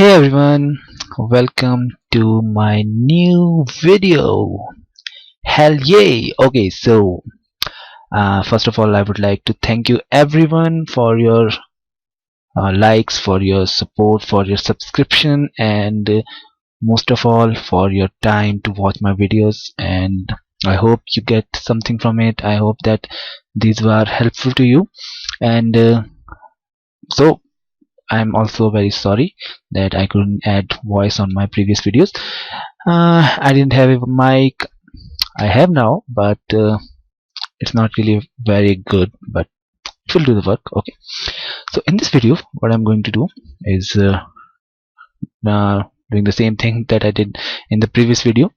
Hey everyone, welcome to my new video. Hell yay! Okay, so first of all, I would like to thank you everyone for your likes, for your support, for your subscription, and most of all for your time to watch my videos. And I hope you get something from it. I hope that these were helpful to you. And so I'm also very sorry that I couldn't add voice on my previous videos. I didn't have a mic. I have now, but it's not really very good, but it will do the work. Okay, so in this video what I'm going to do is doing the same thing that I did in the previous video.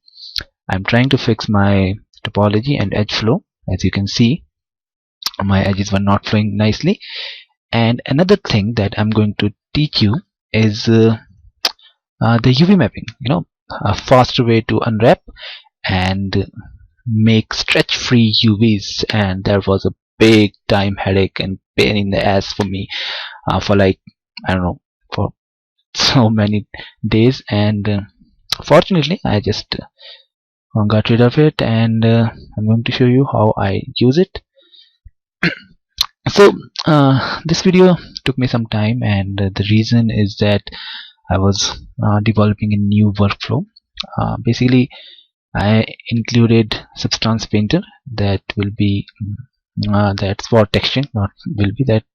I'm trying to fix my topology and edge flow. As you can see, my edges were not flowing nicely. And another thing that I'm going to teach you is the UV mapping, a faster way to unwrap and make stretch free UVs. And that was a big time headache and pain in the ass for me for like, I don't know, for so many days. And fortunately I just got rid of it, and I'm going to show you how I use it. So this video took me some time, and the reason is that I was developing a new workflow. Basically I included Substance Painter that will be that's for texturing, not will be that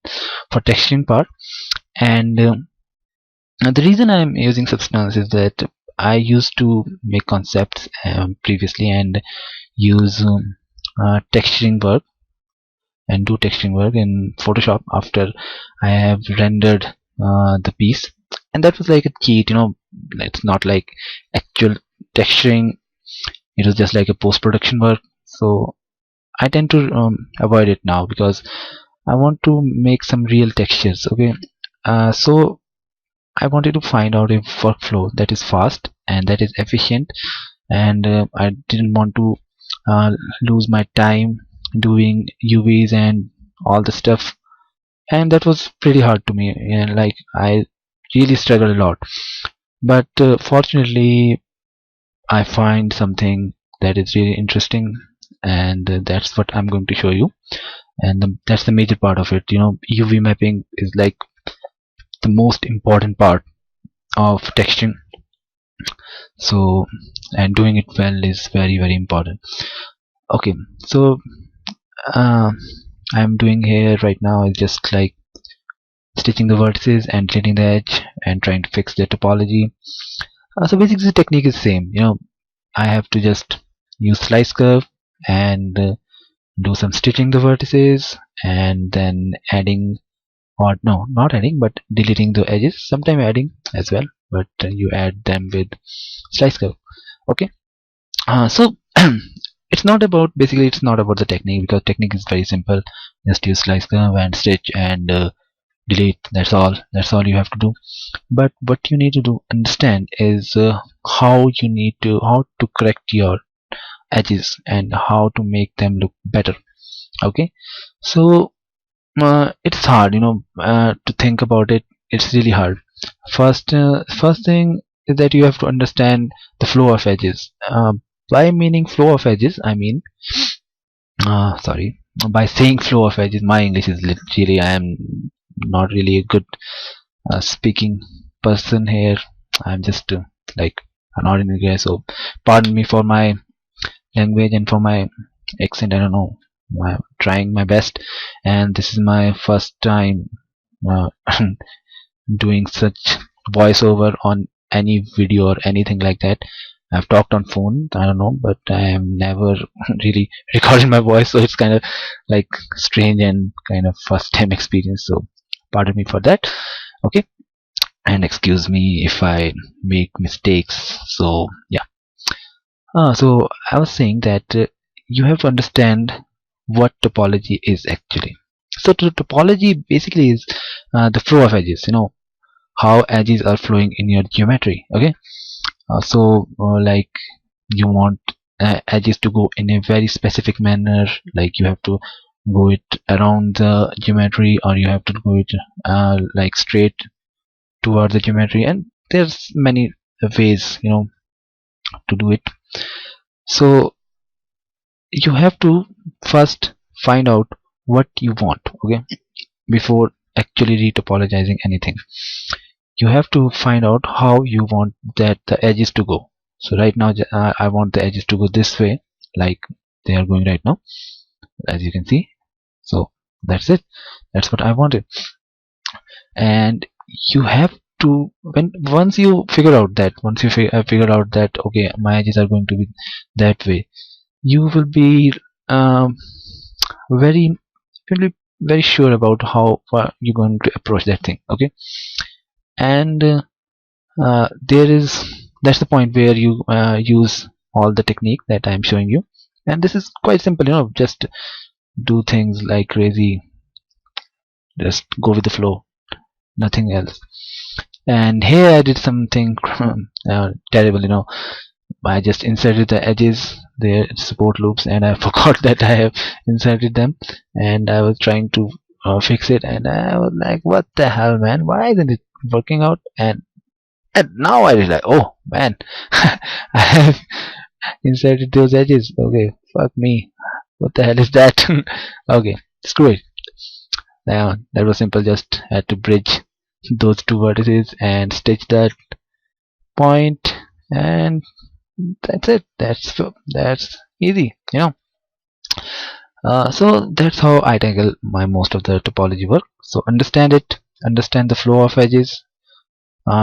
for texturing part. And the reason I'm using Substance is that I used to make concepts previously and use texturing work and do texturing work in Photoshop after I have rendered the piece, and that was like a cheat. It's not like actual texturing, it was just like a post-production work. So I tend to avoid it now because I want to make some real textures. Okay, so I wanted to find out a workflow that is fast and that is efficient, and I didn't want to lose my time doing UVs and all the stuff, and that was pretty hard to me, and like I really struggled a lot. But fortunately I find something that is really interesting, and that's what I'm going to show you. And that's the major part of it. UV mapping is like the most important part of texturing, so and doing it well is very important. Okay, so I'm doing here right now is just like stitching the vertices and deleting the edge and trying to fix the topology. So basically the technique is same. I have to just use slice curve and do some stitching the vertices, and then adding, or no, not adding, but deleting the edges, sometime adding as well, but you add them with slice curve. Okay, so it's not about, basically it's not about the technique, because technique is very simple. Just use slice curve and stitch and delete. That's all you have to do. But what you need to do understand is how to correct your edges and how to make them look better. Okay, so it's hard, to think about it. It's really hard. First thing is that you have to understand the flow of edges. By meaning flow of edges, I mean sorry, by saying flow of edges, my English is literally, I am not really a good speaking person here. I'm just like an ordinary guy, so pardon me for my language and for my accent. I don't know, I'm trying my best, and this is my first time uh, doing such voiceover on any video or anything like that. I've talked on phone, I don't know, but I am never really recording my voice, so it's kind of like strange and kind of first time experience, so pardon me for that. Okay, and excuse me if I make mistakes. So yeah, so I was saying that you have to understand what topology is actually. So topology basically is the flow of edges, how edges are flowing in your geometry. Okay, like you want edges to go in a very specific manner, like you have to go it around the geometry, or you have to go it like straight towards the geometry, and there's many ways, you know, to do it. So you have to first find out what you want, okay, before actually retopologizing anything. You have to find out how you want that the edges to go. So right now I want the edges to go this way, like they are going right now, as you can see. So that's it, that's what I wanted. And you have to, once you figure out that, once you figure out that okay, my edges are going to be that way, you will be um, very will be very sure about how you're going to approach that thing, okay. And that's the point where you use all the technique that I'm showing you, and this is quite simple, you know, just do things like crazy, just go with the flow, nothing else. And here I did something terrible, you know. I just inserted the edges there, support loops, and I forgot that I have inserted them, and I was trying to fix it, and I was like, what the hell, man, why isn't it working out? And now I realize, oh man, I have inserted those edges. Okay, fuck me, what the hell is that? Okay, screw it. Now that was simple, just had to bridge those two vertices and stitch that point, and that's it. That's easy, you know. So that's how I tackle my most of the topology work. So understand it, understand the flow of edges,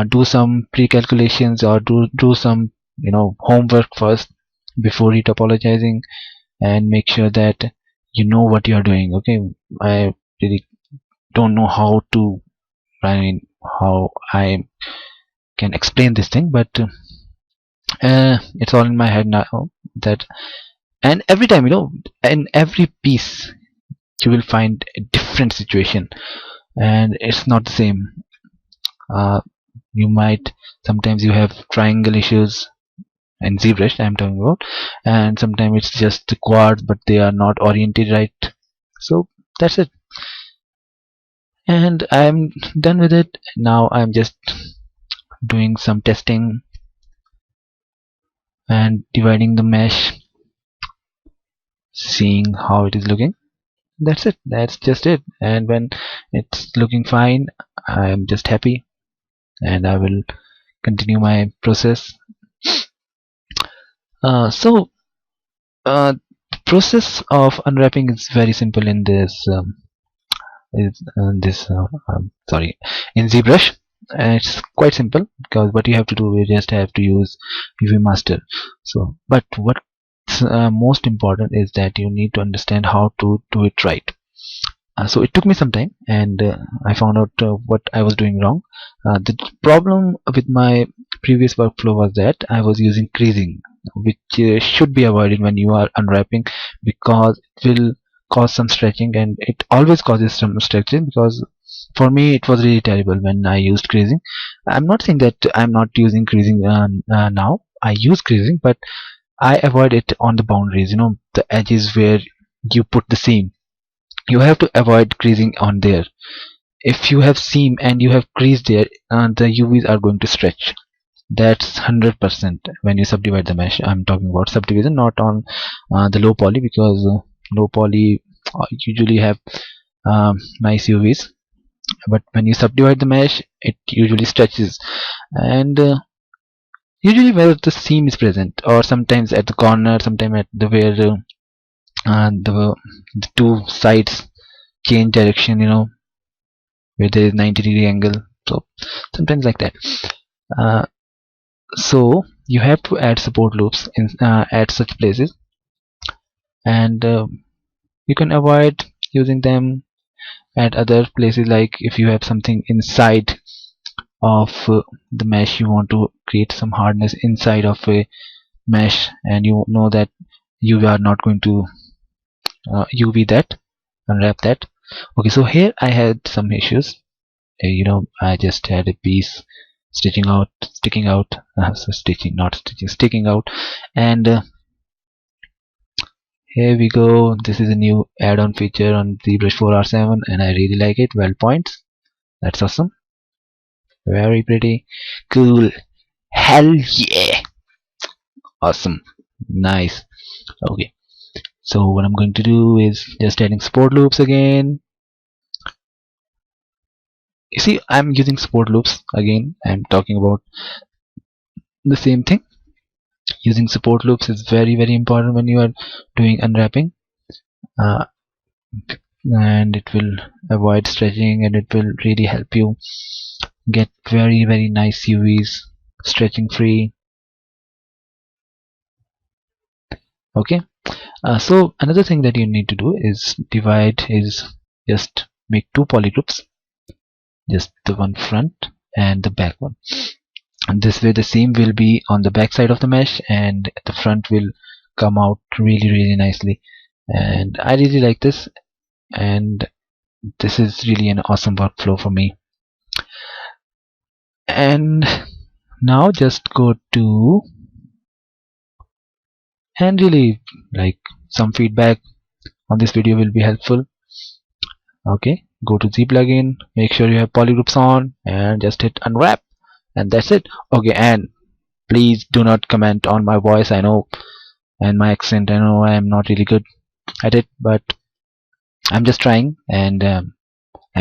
do some pre-calculations, or do some, you know, homework first before retopologizing, and make sure that you know what you are doing. Okay, I really don't know how to, I mean, how I can explain this thing, but it's all in my head now. That, and every time, you know, in every piece you will find a different situation, and it's not the same. You might, sometimes you have triangle issues in ZBrush I'm talking about, and sometimes it's just the quads but they are not oriented right. So that's it, and I'm done with it. Now I'm just doing some testing and dividing the mesh, seeing how it is looking. That's it, that's just it. And when it's looking fine, I'm just happy, and I will continue my process. So the process of unwrapping is very simple in this sorry, in ZBrush. It's quite simple, because what you have to do, you just have to use UVMaster. So but what's most important is that you need to understand how to do it right. So it took me some time, and I found out what I was doing wrong. The problem with my previous workflow was that I was using creasing, which should be avoided when you are unwrapping, because it will cause some stretching, and it always causes some stretching, because for me it was really terrible when I used creasing. I'm not saying that I'm not using creasing now. I use creasing, but I avoid it on the boundaries, you know, the edges where you put the seam. You have to avoid creasing on there. If you have seam and you have crease there, the UVs are going to stretch. That's 100% when you subdivide the mesh. I'm talking about subdivision, not on the low poly, because low poly usually have nice UVs, but when you subdivide the mesh, it usually stretches, and usually where the seam is present, or sometimes at the corner, sometimes at the where the two sides change direction, you know, where there is 90-degree angle. So sometimes like that. So you have to add support loops in at such places, and you can avoid using them at other places, like if you have something inside of the mesh, you want to create some hardness inside of a mesh, and you know that you are not going to UV that, unwrap that. Okay, so here I had some issues. You know, I just had a piece sticking out, so stitching, not stitching, sticking out, and here we go. This is a new add-on feature on zBrush 4r7, and I really like it. 12 points, that's awesome. Very pretty. Cool. Hell yeah. Awesome. Nice. Okay. So what I'm going to do is just adding support loops again. You see, I'm using support loops again. I'm talking about the same thing. Using support loops is very important when you are doing unwrapping, uh, and it will avoid stretching, and it will really help you get very nice UVs stretching free. Okay. So another thing that you need to do is just make two polygroups, just the one front and the back one, and this way the seam will be on the back side of the mesh and the front will come out really nicely. And I really like this, and this is really an awesome workflow for me. And now just go to, and really, like, some feedback on this video will be helpful. Okay, go to Z plugin, make sure you have polygroups on, and just hit unwrap, and that's it. Okay, and please do not comment on my voice, I know, and my accent. I know I am not really good at it, but I'm just trying, and I'm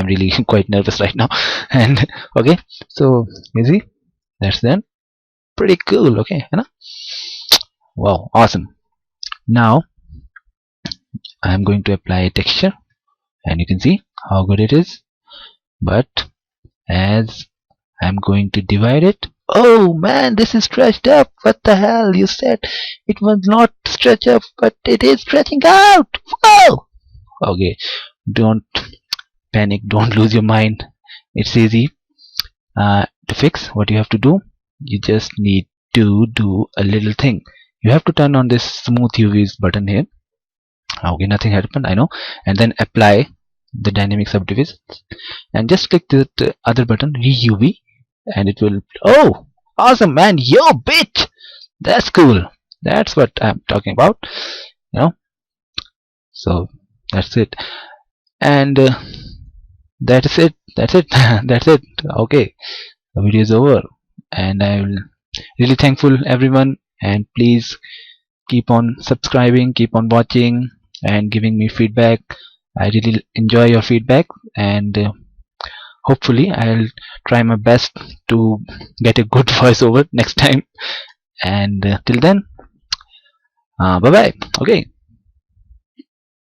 really quite nervous right now. And okay, so you see, that's then pretty cool. Okay, you know? Wow, awesome. Now I'm going to apply a texture, and you can see how good it is. But as I'm going to divide it, oh man, this is stretched up. What the hell? You said it was not stretch up, but it is stretching out. Whoa! Okay, don't panic, don't lose your mind. It's easy to fix. What you have to do, you just need to do a little thing. You have to turn on this smooth UVs button here. Okay, nothing happened, I know. And then apply the dynamic subdivisions, and just click the other button, re-UV, and it will, oh awesome man, yo bitch, that's cool. That's what I'm talking about, you know. So that's it, and that's it. That's it. Okay, the video is over, and I'm really thankful everyone, and please keep on subscribing, keep on watching, and giving me feedback. I really enjoy your feedback, and hopefully I'll try my best to get a good voiceover next time. And till then, bye bye. Okay.